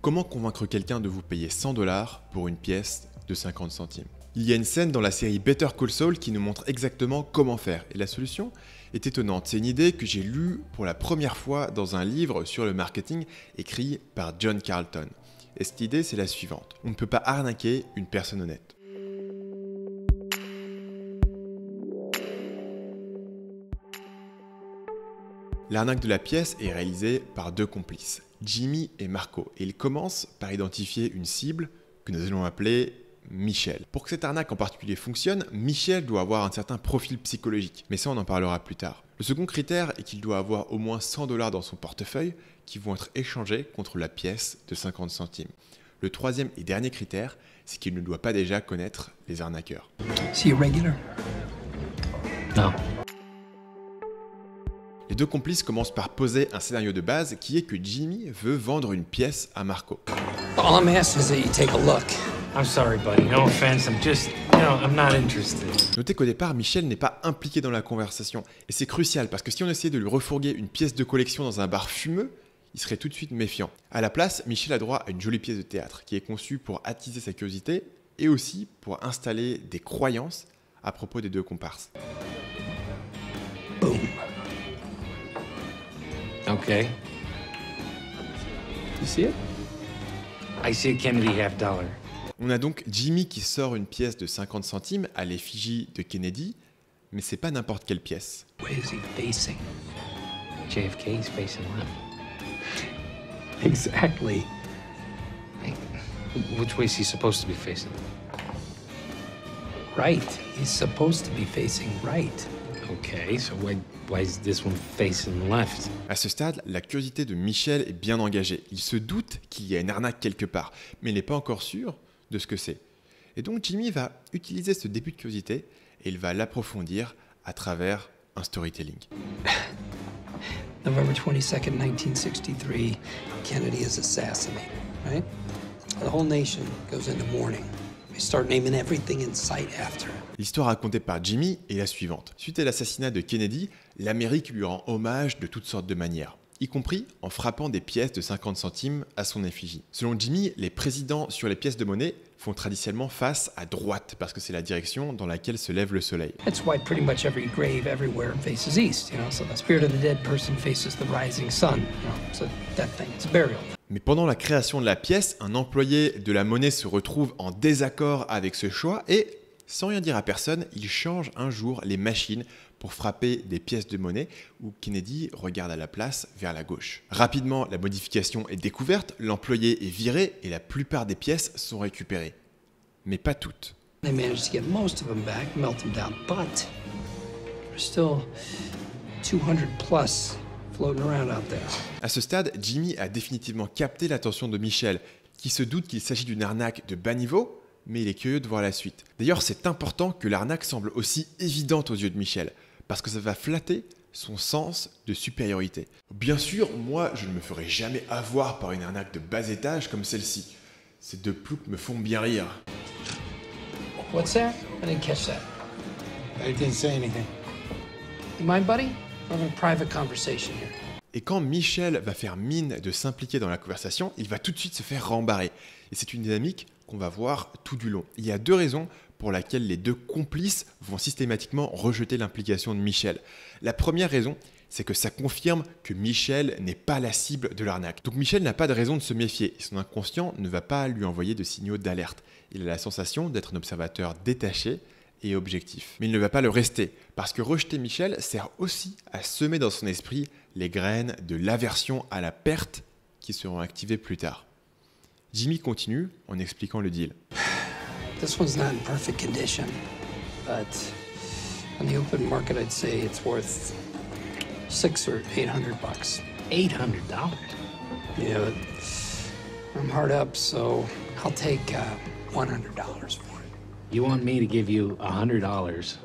Comment convaincre quelqu'un de vous payer 100 $ pour une pièce de 50 centimes? Il y a une scène dans la série Better Call Saul qui nous montre exactement comment faire. Et la solution est étonnante. C'est une idée que j'ai lue pour la première fois dans un livre sur le marketing écrit par John Carlton. Et cette idée, c'est la suivante. On ne peut pas arnaquer une personne honnête. L'arnaque de la pièce est réalisée par deux complices, Jimmy et Marco, et ils commencent par identifier une cible que nous allons appeler Michel. Pour que cette arnaque en particulier fonctionne, Michel doit avoir un certain profil psychologique, mais ça on en parlera plus tard. Le second critère est qu'il doit avoir au moins 100 $ dans son portefeuille qui vont être échangés contre la pièce de 50 centimes. Le troisième et dernier critère, c'est qu'il ne doit pas déjà connaître les arnaqueurs. See you regular? No. Les deux complices commencent par poser un scénario de base qui est que Jimmy veut vendre une pièce à Marco. All I'm asking is that you take a look. I'm sorry, buddy. No offense. I'm not interested. Notez qu'au départ, Michel n'est pas impliqué dans la conversation. Et c'est crucial parce que si on essayait de lui refourguer une pièce de collection dans un bar fumeux, il serait tout de suite méfiant. À la place, Michel a droit à une jolie pièce de théâtre qui est conçue pour attiser sa curiosité et aussi pour installer des croyances à propos des deux comparses. Boom. Okay. You see it? I see a Kennedy $50. On a donc Jimmy qui sort une pièce de 50 centimes à l'effigie de Kennedy, mais c'est pas n'importe quelle pièce. Where is he facing? JFK is facing left. Exactly. Hey, which way is he supposed to be facing? Right. He's supposed to be facing right. Okay, so why is this one facing left? À ce stade, la curiosité de Michel est bien engagée. Il se doute qu'il y a une arnaque quelque part, mais il n'est pas encore sûr de ce que c'est. Et donc Jimmy va utiliser ce début de curiosité et il va l'approfondir à travers un storytelling. November 22nd, 1963, Kennedy is assassinated, right? The whole nation goes into mourning. They start naming everything in sight after him. L'histoire racontée par Jimmy est la suivante. Suite à l'assassinat de Kennedy, l'Amérique lui rend hommage de toutes sortes de manières, y compris en frappant des pièces de 50 centimes à son effigie. Selon Jimmy, les présidents sur les pièces de monnaie font traditionnellement face à droite parce que c'est la direction dans laquelle se lève le soleil. That's why pretty much every grave everywhere faces east, so the spirit of the dead person faces the rising sun, so that thing, it's a burial. Mais pendant la création de la pièce, un employé de la monnaie se retrouve en désaccord avec ce choix et, sans rien dire à personne, il change un jour les machines pour frapper des pièces de monnaie où Kennedy regarde à la place vers la gauche. Rapidement, la modification est découverte, l'employé est viré et la plupart des pièces sont récupérées. Mais pas toutes. They managed to get most of them back, melt them down, but there's still 200 plus floating around out there. À ce stade, Jimmy a définitivement capté l'attention de Michel, qui se doute qu'il s'agit d'une arnaque de bas niveau, mais il est curieux de voir la suite. D'ailleurs, c'est important que l'arnaque semble aussi évidente aux yeux de Michel, parce que ça va flatter son sens de supériorité. Bien sûr, moi, je ne me ferai jamais avoir par une arnaque de bas étage comme celle-ci. Ces deux ploucs me font bien rire. What's that? I didn't catch that. I didn't say anything. You mind, buddy? We're having a private conversation here. Et quand Michel va faire mine de s'impliquer dans la conversation, il va tout de suite se faire rembarrer. Et c'est une dynamique qu'on va voir tout du long. Il y a deux raisons pour lesquelles les deux complices vont systématiquement rejeter l'implication de Michel. La première raison, c'est que ça confirme que Michel n'est pas la cible de l'arnaque. Donc Michel n'a pas de raison de se méfier et son inconscient ne va pas lui envoyer de signaux d'alerte. Il a la sensation d'être un observateur détaché et objectif. Mais il ne va pas le rester, parce que rejeter Michel sert aussi à semer dans son esprit les graines de l'aversion à la perte qui seront activées plus tard. Jimmy continue en expliquant le deal. This one's not in perfect condition, but on the open market, I'd say it's worth $600 or $800. $800? Yeah, but I'm hard up, so I'll take $100 for it. You want me to give you $100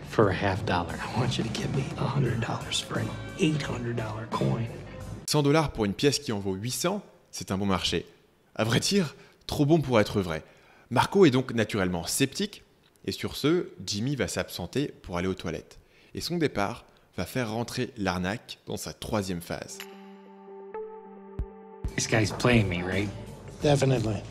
for a $50? I want you to give me $100 for an $800 coin. 100 $ pour une pièce qui en vaut 800, c'est un bon marché. À vrai dire, trop bon pour être vrai. Marco est donc naturellement sceptique, et sur ce, Jimmy va s'absenter pour aller aux toilettes. Et son départ va faire rentrer l'arnaque dans sa troisième phase. This guy's playing me, right? Definitely.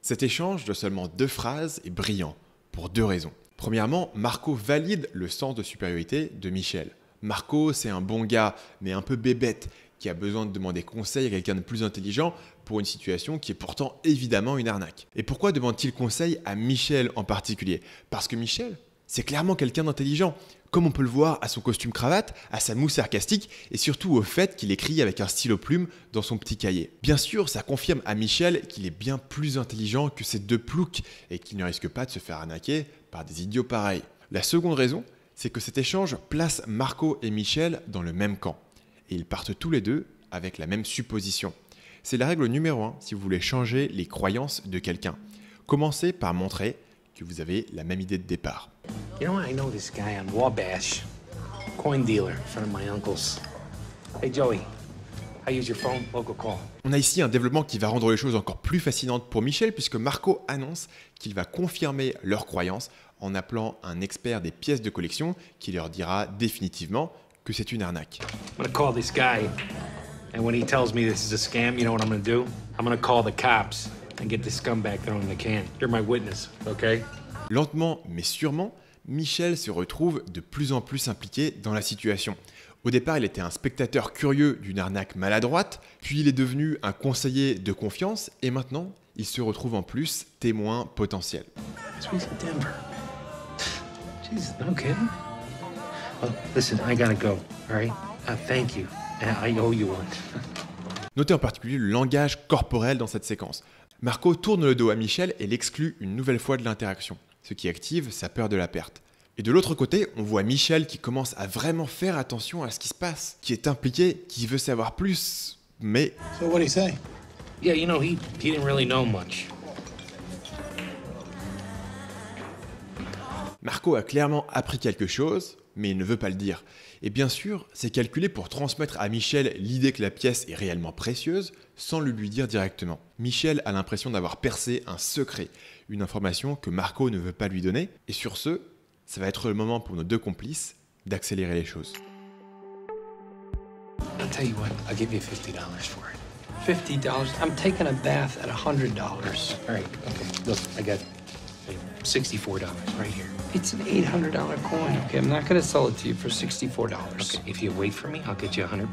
Cet échange de seulement 2 phrases est brillant, pour 2 raisons. Premièrement, Marco valide le sens de supériorité de Michel. Marco, c'est un bon gars, mais un peu bébête, qui a besoin de demander conseil à quelqu'un de plus intelligent pour une situation qui est pourtant évidemment une arnaque. Et pourquoi demande-t-il conseil à Michel en particulier? Parce que Michel, c'est clairement quelqu'un d'intelligent, comme on peut le voir à son costume cravate, à sa moue sarcastique et surtout au fait qu'il écrit avec un stylo plume dans son petit cahier. Bien sûr, ça confirme à Michel qu'il est bien plus intelligent que ces 2 ploucs et qu'il ne risque pas de se faire arnaquer par des idiots pareils. La seconde raison, c'est que cet échange place Marco et Michel dans le même camp. Et ils partent tous les deux avec la même supposition. C'est la règle numéro 1 si vous voulez changer les croyances de quelqu'un. Commencez par montrer que vous avez la même idée de départ. You know what? I know this guy on Wabash. Coin dealer, friend of my uncle's. Hey, Joey. I use your phone, local call. On a ici un développement qui va rendre les choses encore plus fascinantes pour Michel puisque Marco annonce qu'il va confirmer leurs croyances en appelant un expert des pièces de collection qui leur dira définitivement que c'est une arnaque. I'm gonna call this guy, and when he tells me this is a scam, you know what I'm gonna do? I'm gonna call the cops and get this scumbag thrown in the can. You're my witness, okay? Lentement mais sûrement, Michel se retrouve de plus en plus impliqué dans la situation. Au départ, il était un spectateur curieux d'une arnaque maladroite, puis il est devenu un conseiller de confiance, et maintenant, il se retrouve en plus témoin potentiel. Sweet Denver. Jesus, no kidding. Well, listen, I gotta go, all right? Thank you. I owe you one. Notez en particulier le langage corporel dans cette séquence. Marco tourne le dos à Michel et l'exclut une nouvelle fois de l'interaction, ce qui active sa peur de la perte. Et de l'autre côté, on voit Michel qui commence à vraiment faire attention à ce qui se passe, qui est impliqué, qui veut savoir plus, mais... So what'd he say? Yeah, you know, he didn't really know much. Marco a clairement appris quelque chose, mais il ne veut pas le dire. Et bien sûr, c'est calculé pour transmettre à Michel l'idée que la pièce est réellement précieuse, sans le lui dire directement. Michel a l'impression d'avoir percé un secret, une information que Marco ne veut pas lui donner, et sur ce, ça va être le moment pour nos 2 complices d'accélérer les choses. I'll tell you what, I'll give you $50 for it. $50? I'm taking a bath at $100. All right, okay. Look, I got $64 right here. It's an $800 coin. Okay, I'm not gonna sell it to you for $64. Okay, if you wait for me, I'll get you $100.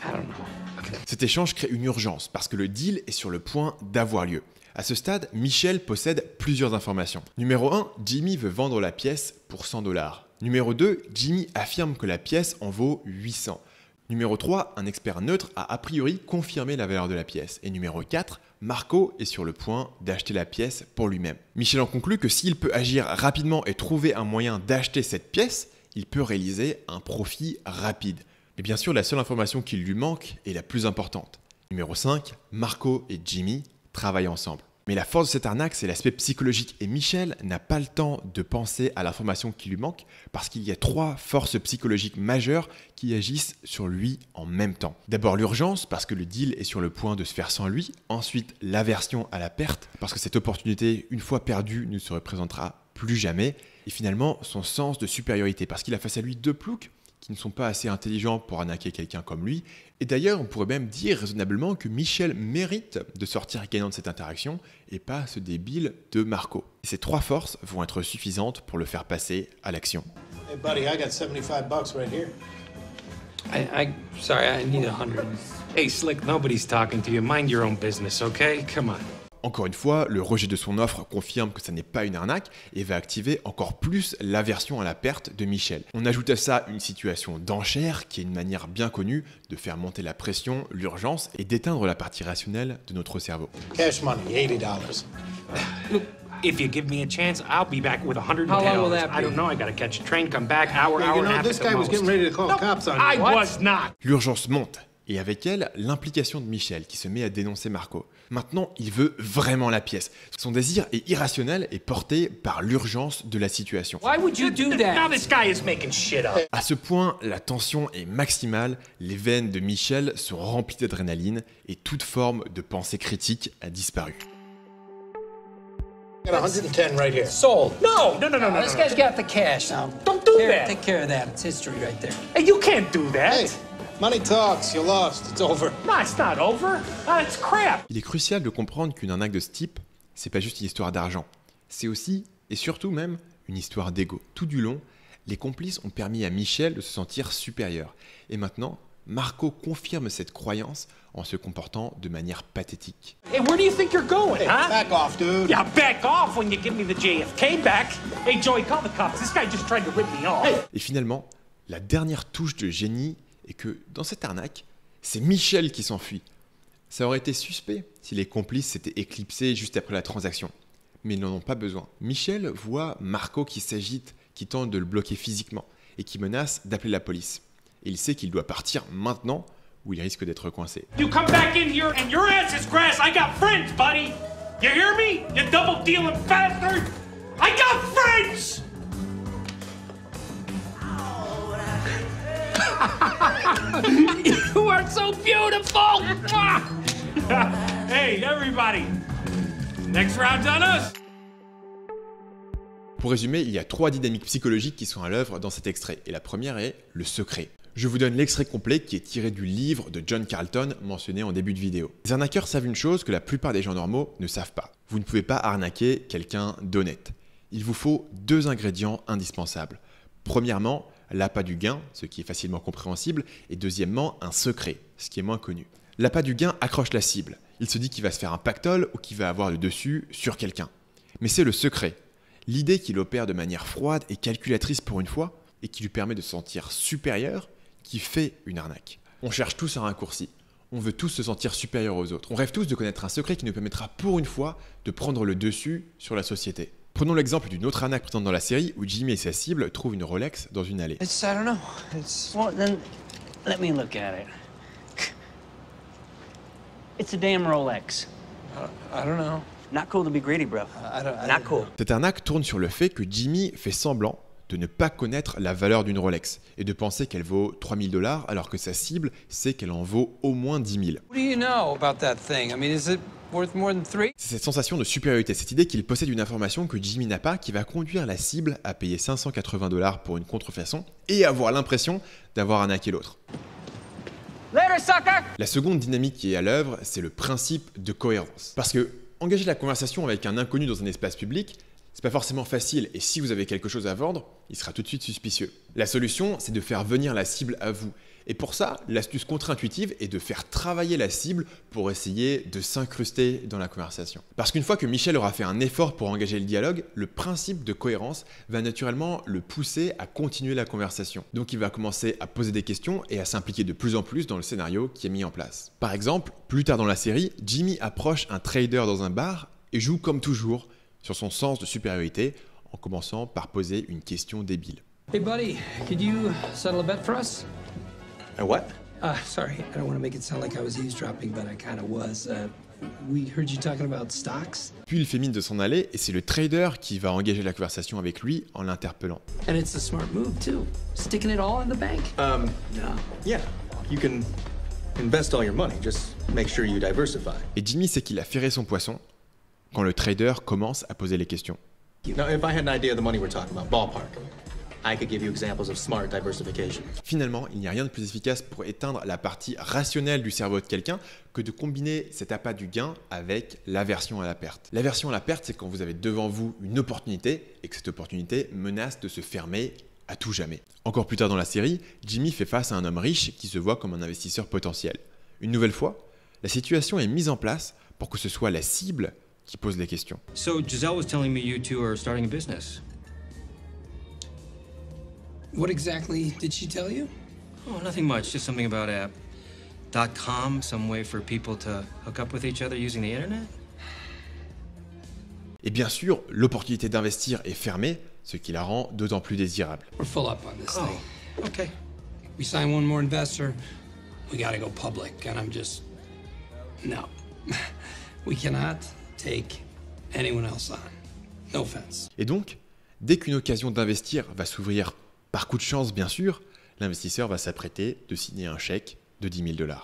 I don't know. Okay. Cet échange crée une urgence parce que le deal est sur le point d'avoir lieu. À ce stade, Michel possède plusieurs informations. Numéro 1, Jimmy veut vendre la pièce pour $100. Numéro 2, Jimmy affirme que la pièce en vaut 800. Numéro 3, un expert neutre a priori confirmé la valeur de la pièce. Et numéro 4, Marco est sur le point d'acheter la pièce pour lui-même. Michel en conclut que s'il peut agir rapidement et trouver un moyen d'acheter cette pièce, il peut réaliser un profit rapide. Mais bien sûr, la seule information qui lui manque est la plus importante. Numéro 5, Marco et Jimmy travaillent ensemble. Mais la force de cette arnaque, c'est l'aspect psychologique. Et Michel n'a pas le temps de penser à l'information qui lui manque parce qu'il y a 3 forces psychologiques majeures qui agissent sur lui en même temps. D'abord l'urgence, parce que le deal est sur le point de se faire sans lui. Ensuite, l'aversion à la perte, parce que cette opportunité, une fois perdue, ne se représentera plus jamais. Et finalement, son sens de supériorité, parce qu'il a face à lui 2 ploucs qui ne sont pas assez intelligents pour arnaquer quelqu'un comme lui. Et d'ailleurs, on pourrait même dire raisonnablement que Michel mérite de sortir gagnant de cette interaction et pas ce débile de Marco. Et ces 3 forces vont être suffisantes pour le faire passer à l'action. Hey, buddy, I got $75 right here. Sorry, I need 100. Hey, Slick, nobody's talking to you. Mind your own business, okay? Come on. Encore une fois, le rejet de son offre confirme que ça n'est pas une arnaque et va activer encore plus l'aversion à la perte de Michel. On ajoute à ça une situation d'enchère qui est une manière bien connue de faire monter la pression, l'urgence et d'éteindre la partie rationnelle de notre cerveau. Cash money, $80. Look, if you give me a chance, I'll be back with $110. How long will that be? I don't know. I gotta catch a train, come back, hour, Hey, hour you and a know, half this at the guy was most. getting ready to call No, cops on I you. was not. L'urgence monte et avec elle, l'implication de Michel qui se met à dénoncer Marco. Maintenant, il veut vraiment la pièce. Son désir est irrationnel et porté par l'urgence de la situation. Why would you do Now that? this guy is making shit up. À ce point, la tension est maximale, les veines de Michel sont remplies d'adrénaline et toute forme de pensée critique a disparu. I got 110 right here. Sold. No. This guy's got the cash now. Don't do Here, that. take care of that. It's history right there. Hey, you can't do that. Hey, Money talks. You lost. It's over. No, it's not over. It's crap. Il est crucial de comprendre qu'une arnaque de ce type, c'est pas juste une histoire d'argent. C'est aussi, et surtout même, une histoire d'ego. Tout du long, les complices ont permis à Michel de se sentir supérieur. Et maintenant, Marco confirme cette croyance en se comportant de manière pathétique. Hey, where do you think you're going, Hey, huh? back off, dude. Yeah, back off when you give me the JFK back. Hey, Joey, call the cops. This guy just tried to rip me off. Hey. Et finalement, la dernière touche de génie est que dans cette arnaque, c'est Michel qui s'enfuit. Ça aurait été suspect si les complices s'étaient éclipsés juste après la transaction. Mais ils n'en ont pas besoin. Michel voit Marco qui s'agite, qui tente de le bloquer physiquement et qui menace d'appeler la police. Et il sait qu'il doit partir maintenant ou il risque d'être coincé. You come back in here and your ass is grass. I got friends, buddy. You hear me? You double dealing bastard. I got friends. You are so beautiful. Hey, everybody. Next round's on us. Pour résumer, il y a 3 dynamiques psychologiques qui sont à l'œuvre dans cet extrait. Et la première est le secret. Je vous donne l'extrait complet qui est tiré du livre de John Carlton mentionné en début de vidéo. Les arnaqueurs savent une chose que la plupart des gens normaux ne savent pas. Vous ne pouvez pas arnaquer quelqu'un d'honnête. Il vous faut 2 ingrédients indispensables. Premièrement, l'appât du gain, ce qui est facilement compréhensible, et deuxièmement, un secret, ce qui est moins connu. L'appât du gain accroche la cible. Il se dit qu'il va se faire un pactole ou qu'il va avoir le dessus sur quelqu'un. Mais c'est le secret. L'idée qu'il opère de manière froide et calculatrice pour une fois, et qui lui permet de se sentir supérieur, qui fait une arnaque. On cherche tous un raccourci. On veut tous se sentir supérieur aux autres. On rêve tous de connaître un secret qui nous permettra pour une fois de prendre le dessus sur la société. Prenons l'exemple d'une autre arnaque présente dans la série où Jimmy et sa cible trouvent une Rolex dans une allée. I don't know. It's Well, then, let me look at it. It's a damn Rolex. I don't know. Not cool to be greedy, bro. Not cool. Cette arnaque tourne sur le fait que Jimmy fait semblant de ne pas connaître la valeur d'une Rolex et de penser qu'elle vaut 3000 $ alors que sa cible sait qu'elle en vaut au moins 10 000. What do you know about that thing? I mean, is it worth more than 3? C'est cette sensation de supériorité, cette idée qu'il possède une information que Jimmy n'a pas qui va conduire la cible à payer 580 $ pour une contrefaçon et avoir l'impression d'avoir arnaqué l'autre. Later, sucker! La seconde dynamique qui est à l'œuvre, c'est le principe de cohérence. Parce que engager la conversation avec un inconnu dans un espace public, c'est pas forcément facile et si vous avez quelque chose à vendre, il sera tout de suite suspicieux. La solution, c'est de faire venir la cible à vous. Et pour ça, l'astuce contre-intuitive est de faire travailler la cible pour essayer de s'incruster dans la conversation. Parce qu'une fois que Michel aura fait un effort pour engager le dialogue, le principe de cohérence va naturellement le pousser à continuer la conversation. Donc il va commencer à poser des questions et à s'impliquer de plus en plus dans le scénario qui est mis en place. Par exemple, plus tard dans la série, Jimmy approche un trader dans un bar et joue comme toujours sur son sens de supériorité en commençant par poser une question débile. Hey, buddy, could you settle a bet for us? A what? Sorry, I don't want to make it sound like I was eavesdropping, but I kind of was. We heard you talking about stocks. Puis il fait mine de s'en aller et c'est le trader qui va engager la conversation avec lui en l'interpellant. And it's a smart move, too. Sticking it all in the bank. No. No. Yeah, you can invest all your money. Just make sure you diversify. Et Jimmy sait qu'il a ferré son poisson quand le trader commence à poser les questions. Now, if I had an idea of the money we're talking about, ballpark, I could give you examples of smart diversification. Finalement, il n'y a rien de plus efficace pour éteindre la partie rationnelle du cerveau de quelqu'un que de combiner cet appât du gain avec l'aversion à la perte. L'aversion à la perte, c'est quand vous avez devant vous une opportunité et que cette opportunité menace de se fermer à tout jamais. Encore plus tard dans la série, Jimmy fait face à un homme riche qui se voit comme un investisseur potentiel. Une nouvelle fois, la situation est mise en place pour que ce soit la cible qui pose les questions. So Giselle was telling me you two are starting a business. What exactly did she tell you? Oh, nothing much. Just something about a .com, some way for people to hook up with each other using the internet. Et bien sûr, l'opportunité d'investir est fermée, ce qui la rend d'autant plus désirable. We're full up on this thing. Oh, okay. We sign one more investor, we gotta go public, and I'm just... No. We cannot take anyone else on. No offense. Et donc, dès qu'une occasion d'investir va s'ouvrir, par coup de chance bien sûr, l'investisseur va s'apprêter de signer un chèque de 10 000 $.